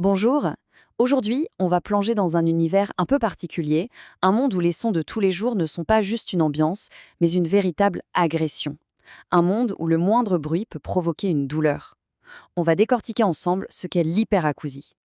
Bonjour. Aujourd'hui, on va plonger dans un univers un peu particulier, un monde où les sons de tous les jours ne sont pas juste une ambiance, mais une véritable agression. Un monde où le moindre bruit peut provoquer une douleur. On va décortiquer ensemble ce qu'est l'hyperacousie.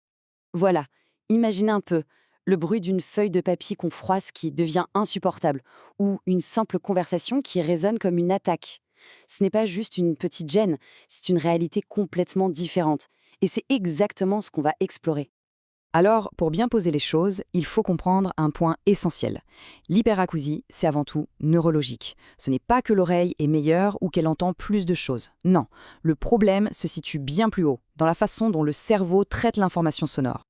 Voilà, imaginez un peu le bruit d'une feuille de papier qu'on froisse qui devient insupportable, ou une simple conversation qui résonne comme une attaque. Ce n'est pas juste une petite gêne, c'est une réalité complètement différente. Et c'est exactement ce qu'on va explorer. Alors, pour bien poser les choses, il faut comprendre un point essentiel. L'hyperacousie, c'est avant tout neurologique. Ce n'est pas que l'oreille est meilleure ou qu'elle entend plus de choses. Non, le problème se situe bien plus haut, dans la façon dont le cerveau traite l'information sonore.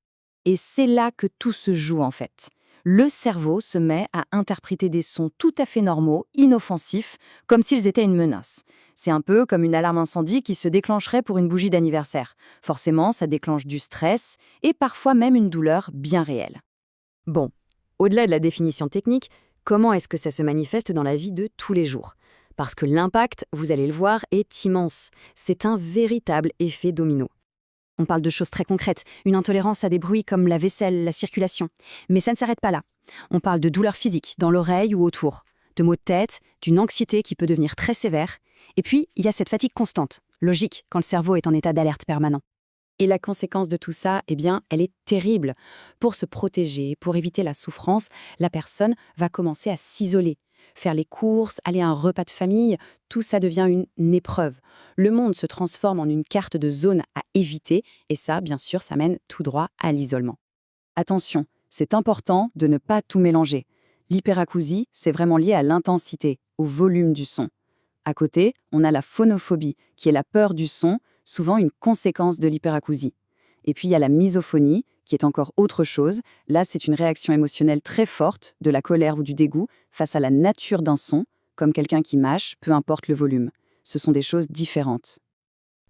Et c'est là que tout se joue en fait. Le cerveau se met à interpréter des sons tout à fait normaux, inoffensifs, comme s'ils étaient une menace. C'est un peu comme une alarme incendie qui se déclencherait pour une bougie d'anniversaire. Forcément, ça déclenche du stress et parfois même une douleur bien réelle. Bon, au-delà de la définition technique, comment est-ce que ça se manifeste dans la vie de tous les jours? Parce que l'impact, vous allez le voir, est immense. C'est un véritable effet domino. On parle de choses très concrètes, une intolérance à des bruits comme la vaisselle, la circulation. Mais ça ne s'arrête pas là. On parle de douleurs physiques, dans l'oreille ou autour, de maux de tête, d'une anxiété qui peut devenir très sévère. Et puis, il y a cette fatigue constante, logique quand le cerveau est en état d'alerte permanent. Et la conséquence de tout ça, eh bien, elle est terrible. Pour se protéger, pour éviter la souffrance, la personne va commencer à s'isoler. Faire les courses, aller à un repas de famille, tout ça devient une épreuve. Le monde se transforme en une carte de zone à éviter, et ça, bien sûr, ça mène tout droit à l'isolement. Attention, c'est important de ne pas tout mélanger. L'hyperacousie, c'est vraiment lié à l'intensité, au volume du son. À côté, on a la phonophobie, qui est la peur du son, souvent une conséquence de l'hyperacousie. Et puis il y a la misophonie, qui est encore autre chose. Là, c'est une réaction émotionnelle très forte, de la colère ou du dégoût, face à la nature d'un son, comme quelqu'un qui mâche, peu importe le volume. Ce sont des choses différentes.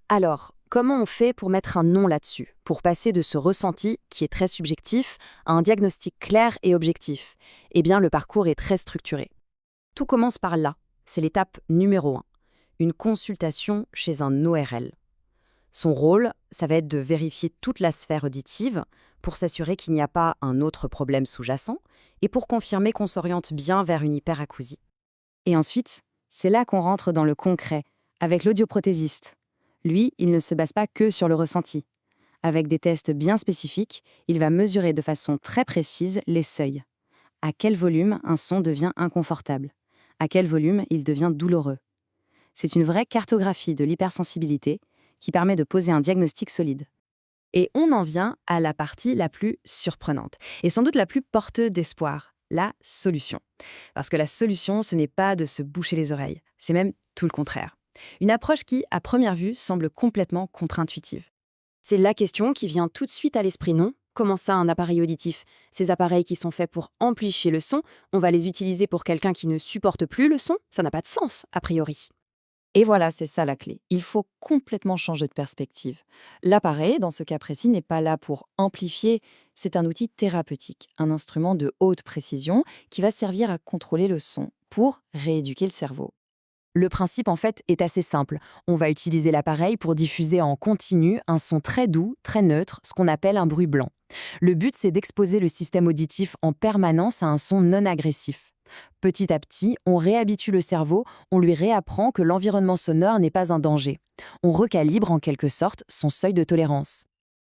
Alors, comment on fait pour mettre un nom là-dessus, pour passer de ce ressenti, qui est très subjectif, à un diagnostic clair et objectif? Eh bien, le parcours est très structuré. Tout commence par là. C'est l'étape numéro 1. Une consultation chez un ORL. Son rôle, ça va être de vérifier toute la sphère auditive pour s'assurer qu'il n'y a pas un autre problème sous-jacent et pour confirmer qu'on s'oriente bien vers une hyperacousie. Et ensuite, c'est là qu'on rentre dans le concret, avec l'audioprothésiste. Lui, il ne se base pas que sur le ressenti. Avec des tests bien spécifiques, il va mesurer de façon très précise les seuils. À quel volume un son devient inconfortable? À quel volume il devient douloureux? C'est une vraie cartographie de l'hypersensibilité qui permet de poser un diagnostic solide. Et on en vient à la partie la plus surprenante, et sans doute la plus porteuse d'espoir, la solution. Parce que la solution, ce n'est pas de se boucher les oreilles, c'est même tout le contraire. Une approche qui, à première vue, semble complètement contre-intuitive. C'est la question qui vient tout de suite à l'esprit, non? Comment ça, un appareil auditif? Ces appareils qui sont faits pour amplifier le son, on va les utiliser pour quelqu'un qui ne supporte plus le son? Ça n'a pas de sens, a priori. Et voilà, c'est ça la clé. Il faut complètement changer de perspective. L'appareil, dans ce cas précis, n'est pas là pour amplifier, c'est un outil thérapeutique, un instrument de haute précision qui va servir à contrôler le son pour rééduquer le cerveau. Le principe, en fait, est assez simple. On va utiliser l'appareil pour diffuser en continu un son très doux, très neutre, ce qu'on appelle un bruit blanc. Le but, c'est d'exposer le système auditif en permanence à un son non agressif. Petit à petit, on réhabitue le cerveau, on lui réapprend que l'environnement sonore n'est pas un danger. On recalibre en quelque sorte son seuil de tolérance.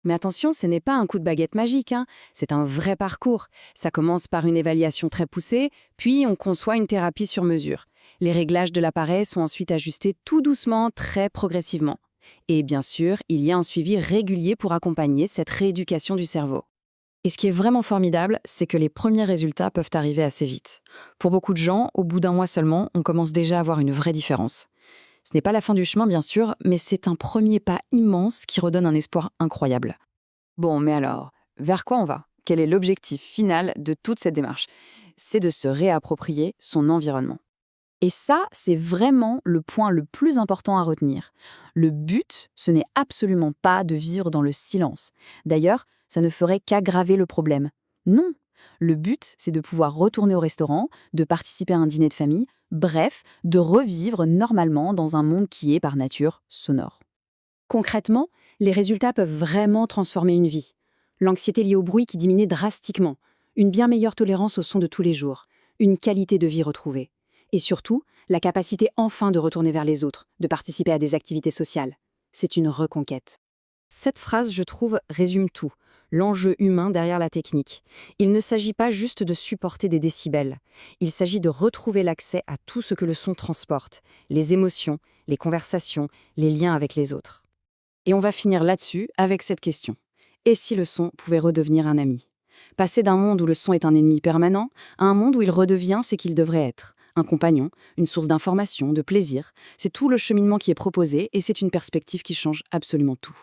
Mais attention, ce n'est pas un coup de baguette magique, hein. C'est un vrai parcours. Ça commence par une évaluation très poussée, puis on conçoit une thérapie sur mesure. Les réglages de l'appareil sont ensuite ajustés tout doucement, très progressivement. Et bien sûr, il y a un suivi régulier pour accompagner cette rééducation du cerveau. Et ce qui est vraiment formidable, c'est que les premiers résultats peuvent arriver assez vite. Pour beaucoup de gens, au bout d'un mois seulement, on commence déjà à voir une vraie différence. Ce n'est pas la fin du chemin, bien sûr, mais c'est un premier pas immense qui redonne un espoir incroyable. Bon, mais alors, vers quoi on va? Quel est l'objectif final de toute cette démarche? C'est de se réapproprier son environnement. Et ça, c'est vraiment le point le plus important à retenir. Le but, ce n'est absolument pas de vivre dans le silence. D'ailleurs, ça ne ferait qu'aggraver le problème. Non, le but, c'est de pouvoir retourner au restaurant, de participer à un dîner de famille, bref, de revivre normalement dans un monde qui est par nature sonore. Concrètement, les résultats peuvent vraiment transformer une vie. l'anxiété liée au bruit qui diminue drastiquement, une bien meilleure tolérance au son de tous les jours, une qualité de vie retrouvée. Et surtout, la capacité enfin de retourner vers les autres, de participer à des activités sociales. C'est une reconquête. Cette phrase, je trouve, résume tout. L'enjeu humain derrière la technique. Il ne s'agit pas juste de supporter des décibels. Il s'agit de retrouver l'accès à tout ce que le son transporte, les émotions, les conversations, les liens avec les autres. Et on va finir là-dessus avec cette question. Et si le son pouvait redevenir un ami? Passer d'un monde où le son est un ennemi permanent à un monde où il redevient ce qu'il devrait être. Un compagnon, une source d'information, de plaisir. C'est tout le cheminement qui est proposé et c'est une perspective qui change absolument tout.